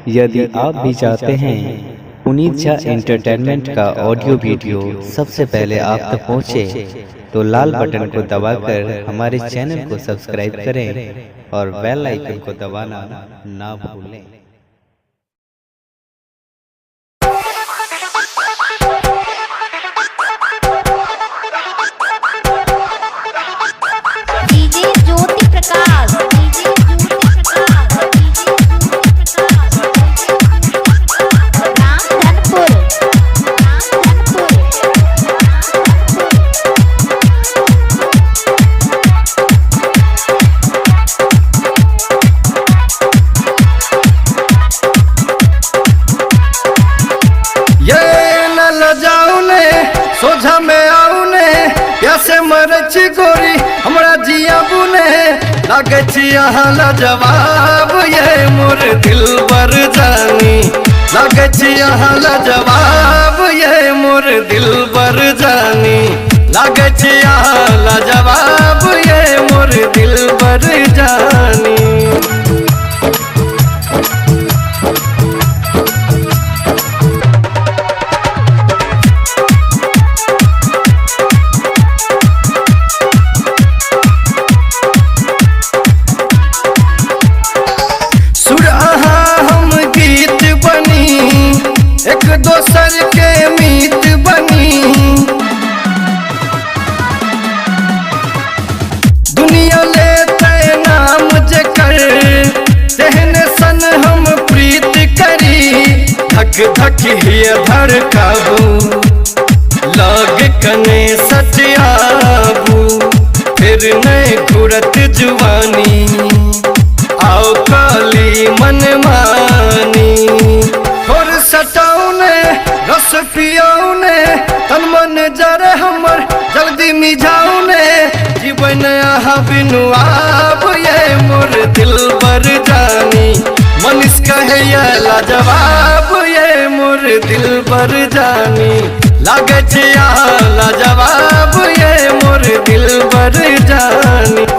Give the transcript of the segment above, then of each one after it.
यदि आप भी चाहते हैं पुनीत झा एंटरटेनमेंट का ऑडियो वीडियो सबसे पहले आप तक पहुंचे, तो लाल बटन को दबाकर हमारे चैनल को सब्सक्राइब करें और बेल आइकन को दबाना ना भूलें। सोझा में आउने प्यासे मरच गोरी हमरा जिया बुने लागे यहाँ जवाब ये मोर दिल बर जानी लागे यहाँ जवाब ये मोर दिल बर जानी लागे यहाँ जवाब ये मोर दिल बर जानी। एक दोसर के मीत बनी दुनिया लेते नाम जेकर तेहने सन हम प्रीत करी धक धक ही धड़काबू लग कने सटियाबू फिर नहीं घुरत जुवानी आओ काली मन मानी सटाउने रस पियाउने तन मन जर हमर जल्दी मिझाउने जीवन यहाँ बिनु आप ये मोर दिल बर जानी मनीष कहे लाजवाब ये मोर दिल बर जानी लागे लाजवाब ये मोर दिल बर जानी।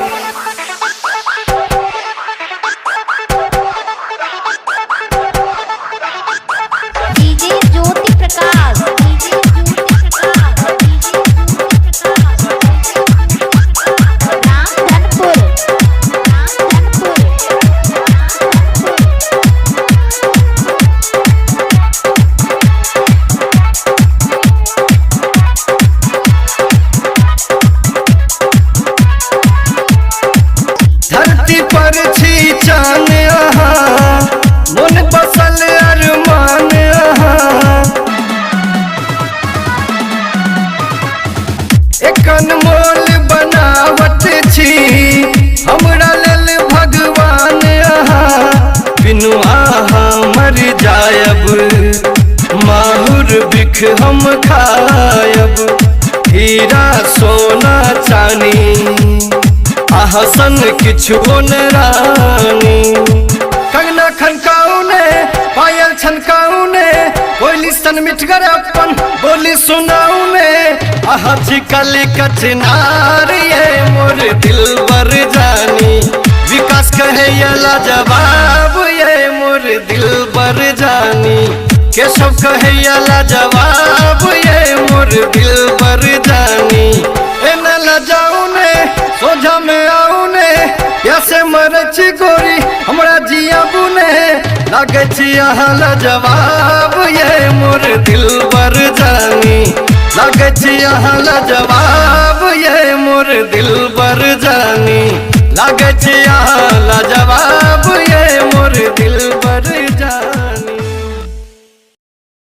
पर छी चान मन बसल अरमान एक अनमोल बनावट छी हमरा लेल भगवान बिनु आहा मर जायब माहुर बिख हम खायब हीरा सोना चानी हसन किछु न रानी कंगना खनकाउने पायल छनकाउने कोयली सन मिठगर अपन बोली सुनाउने आहा चिकली कचनार ये मोर दिल बर जानी विकास कहे लाजवाब ये मोर दिल बर जानी केशव कहे लाजवाब ये मोर दिल बर जानी एना लजाउने सोझा में आउने प्यासे मरच गोरी हमरा जिया बुने लागे यहाँ जवाब ये मोर दिल बर जानी लागे यहाँ जवाब ये मोर दिल बर जानी लागे